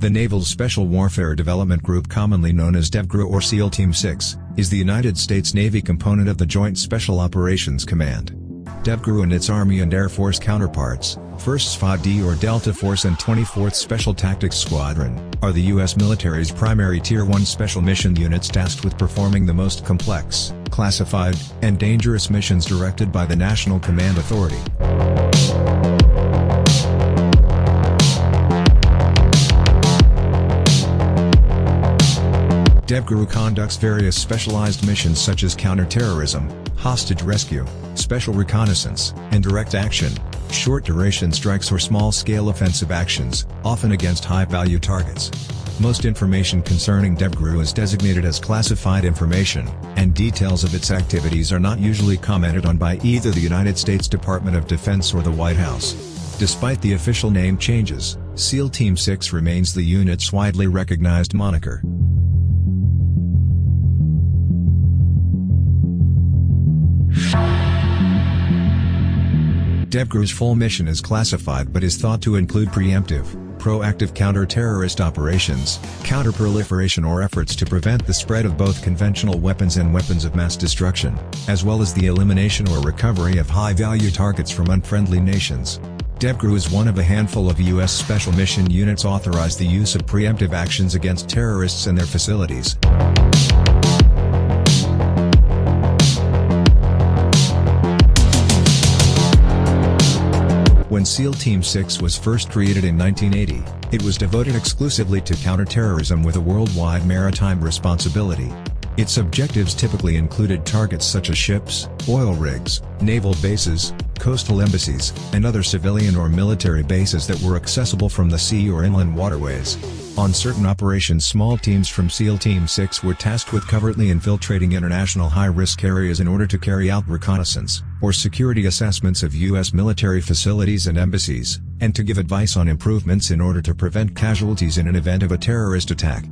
The Naval's Special Warfare Development Group, commonly known as DEVGRU or SEAL Team 6, is the United States Navy component of the Joint Special Operations Command. DEVGRU and its Army and Air Force counterparts, 1st SFOD or Delta Force and 24th Special Tactics Squadron, are the U.S. military's primary Tier 1 special mission units tasked with performing the most complex, classified, and dangerous missions directed by the National Command Authority. DEVGRU conducts various specialized missions such as counterterrorism, hostage rescue, special reconnaissance, and direct action, short-duration strikes or small-scale offensive actions, often against high-value targets. Most information concerning DEVGRU is designated as classified information, and details of its activities are not usually commented on by either the United States Department of Defense or the White House. Despite the official name changes, SEAL Team 6 remains the unit's widely recognized moniker. DEVGRU's full mission is classified but is thought to include preemptive, proactive counter-terrorist operations, counter-proliferation or efforts to prevent the spread of both conventional weapons and weapons of mass destruction, as well as the elimination or recovery of high-value targets from unfriendly nations. DEVGRU is one of a handful of U.S. special mission units authorized the use of preemptive actions against terrorists and their facilities. When SEAL Team 6 was first created in 1980, it was devoted exclusively to counterterrorism with a worldwide maritime responsibility. Its objectives typically included targets such as ships, oil rigs, naval bases, coastal embassies, and other civilian or military bases that were accessible from the sea or inland waterways. On certain operations, small teams from SEAL Team 6 were tasked with covertly infiltrating international high-risk areas in order to carry out reconnaissance, or security assessments of U.S. military facilities and embassies, and to give advice on improvements in order to prevent casualties in an event of a terrorist attack.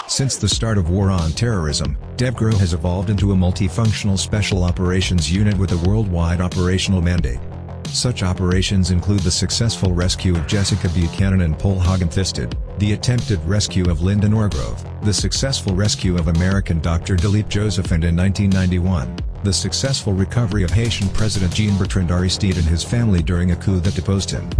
Since the start of War on Terrorism, DEVGRU has evolved into a multifunctional special operations unit with a worldwide operational mandate. Such operations include the successful rescue of Jessica Buchanan and Paul Hagen-Thisted, the attempted rescue of Linda Norgrove, the successful rescue of American Dr. Dilip Josephind in 1991, the successful recovery of Haitian President Jean-Bertrand Aristide and his family during a coup that deposed him.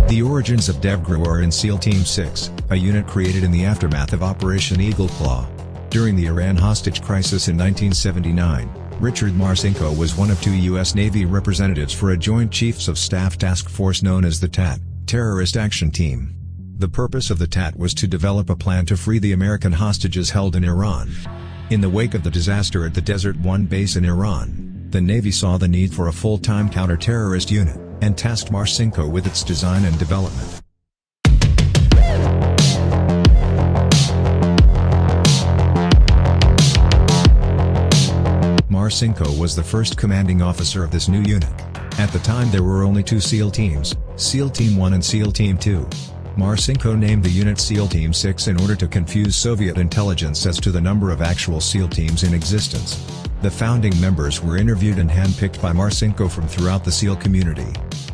The origins of DEVGRU are in SEAL Team 6, a unit created in the aftermath of Operation Eagle Claw. During the Iran hostage crisis in 1979, Richard Marcinko was one of two U.S. Navy representatives for a Joint Chiefs of Staff task force known as the TAT, Terrorist Action Team. The purpose of the TAT was to develop a plan to free the American hostages held in Iran. In the wake of the disaster at the Desert One base in Iran, the Navy saw the need for a full-time counter-terrorist unit, and tasked Marcinko with its design and development. Marcinko was the first commanding officer of this new unit. At the time there were only two SEAL teams, SEAL Team 1 and SEAL Team 2. Marcinko named the unit SEAL Team 6 in order to confuse Soviet intelligence as to the number of actual SEAL teams in existence. The founding members were interviewed and handpicked by Marcinko from throughout the SEAL community.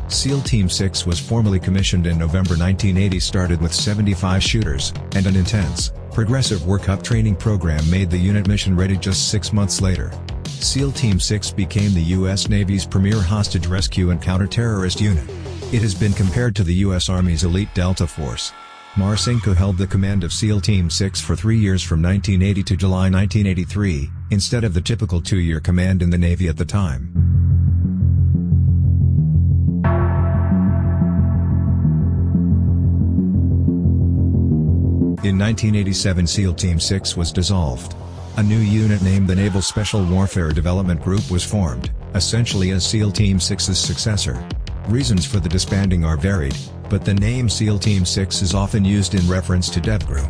SEAL Team 6 was formally commissioned in November 1980, started with 75 shooters, and an intense, progressive workup training program made the unit mission ready just 6 months later. SEAL Team 6 became the U.S. Navy's premier hostage rescue and counter-terrorist unit. It has been compared to the U.S. Army's elite Delta Force. Marcinko held the command of SEAL Team 6 for 3 years from 1980 to July 1983, instead of the typical 2-year command in the Navy at the time. In 1987 SEAL Team 6 was dissolved. A new unit named the Naval Special Warfare Development Group was formed, essentially as SEAL Team 6's successor. Reasons for the disbanding are varied, but the name SEAL Team 6 is often used in reference to DEVGRU.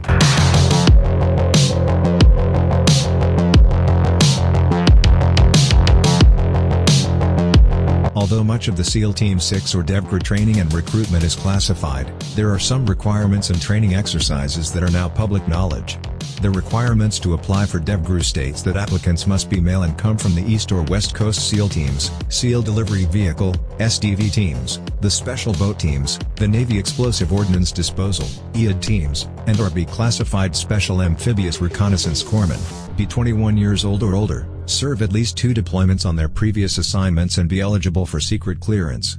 Although much of the SEAL Team 6 or DEVGRU training and recruitment is classified, there are some requirements and training exercises that are now public knowledge. The requirements to apply for DEVGRU states that applicants must be male and come from the East or West Coast SEAL Teams, SEAL Delivery Vehicle, SDV Teams, the Special Boat Teams, the Navy Explosive Ordnance Disposal, EOD Teams, and or be classified Special Amphibious Reconnaissance Corpsmen, be 21 years old or older, serve at least 2 deployments on their previous assignments and be eligible for secret clearance.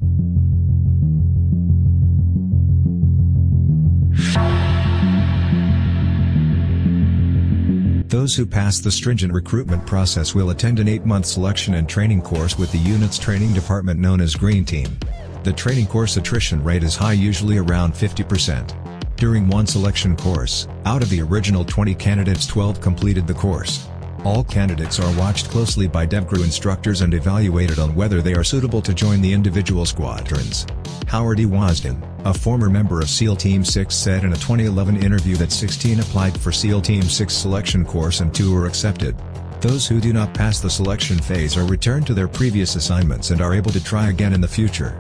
Those who pass the stringent recruitment process will attend an 8-month selection and training course with the unit's training department known as Green Team. The training course attrition rate is high, usually around 50%. During one selection course, out of the original 20 candidates, 12 completed the course. All candidates are watched closely by DEVGRU instructors and evaluated on whether they are suitable to join the individual squadrons. Howard E. Wasden, a former member of SEAL Team 6, said in a 2011 interview that 16 applied for SEAL Team 6 selection course and 2 were accepted. Those who do not pass the selection phase are returned to their previous assignments and are able to try again in the future.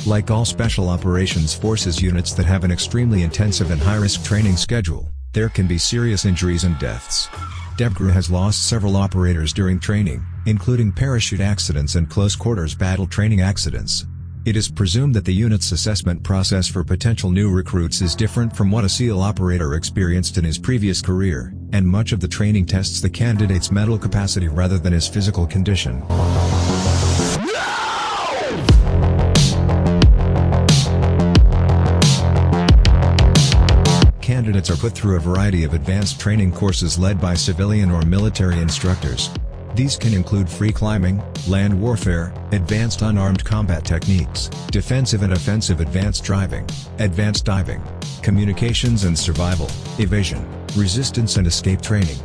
Like all Special Operations Forces units that have an extremely intensive and high-risk training schedule, there can be serious injuries and deaths. DEVGRU has lost several operators during training, including parachute accidents and close-quarters battle training accidents. It is presumed that the unit's assessment process for potential new recruits is different from what a SEAL operator experienced in his previous career, and much of the training tests the candidate's mental capacity rather than his physical condition. Candidates are put through a variety of advanced training courses led by civilian or military instructors. These can include free climbing, land warfare, advanced unarmed combat techniques, defensive and offensive advanced driving, advanced diving, communications and survival, evasion, resistance and escape training.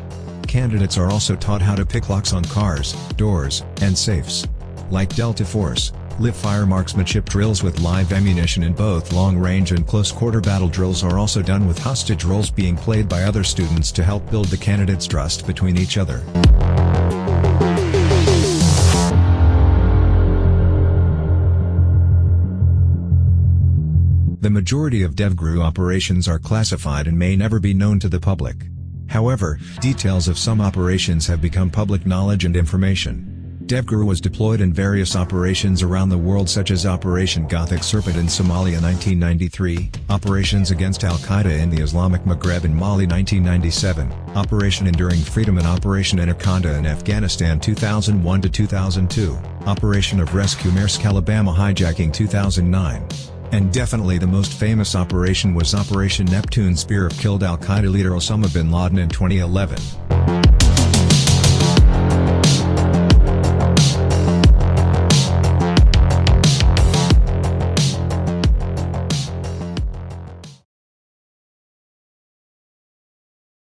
Candidates are also taught how to pick locks on cars, doors, and safes. Like Delta Force, live-fire marksmanship drills with live ammunition in both long-range and close-quarter battle drills are also done with hostage roles being played by other students to help build the candidates' trust between each other. The majority of DEVGRU operations are classified and may never be known to the public. However, details of some operations have become public knowledge and information. DEVGRU was deployed in various operations around the world such as Operation Gothic Serpent in Somalia 1993, operations against Al-Qaeda in the Islamic Maghreb in Mali 1997, Operation Enduring Freedom and Operation Anaconda in Afghanistan 2001-2002, Operation of Rescue Maersk Alabama hijacking 2009. And definitely the most famous operation was Operation Neptune Spear of killed Al-Qaeda leader Osama bin Laden in 2011.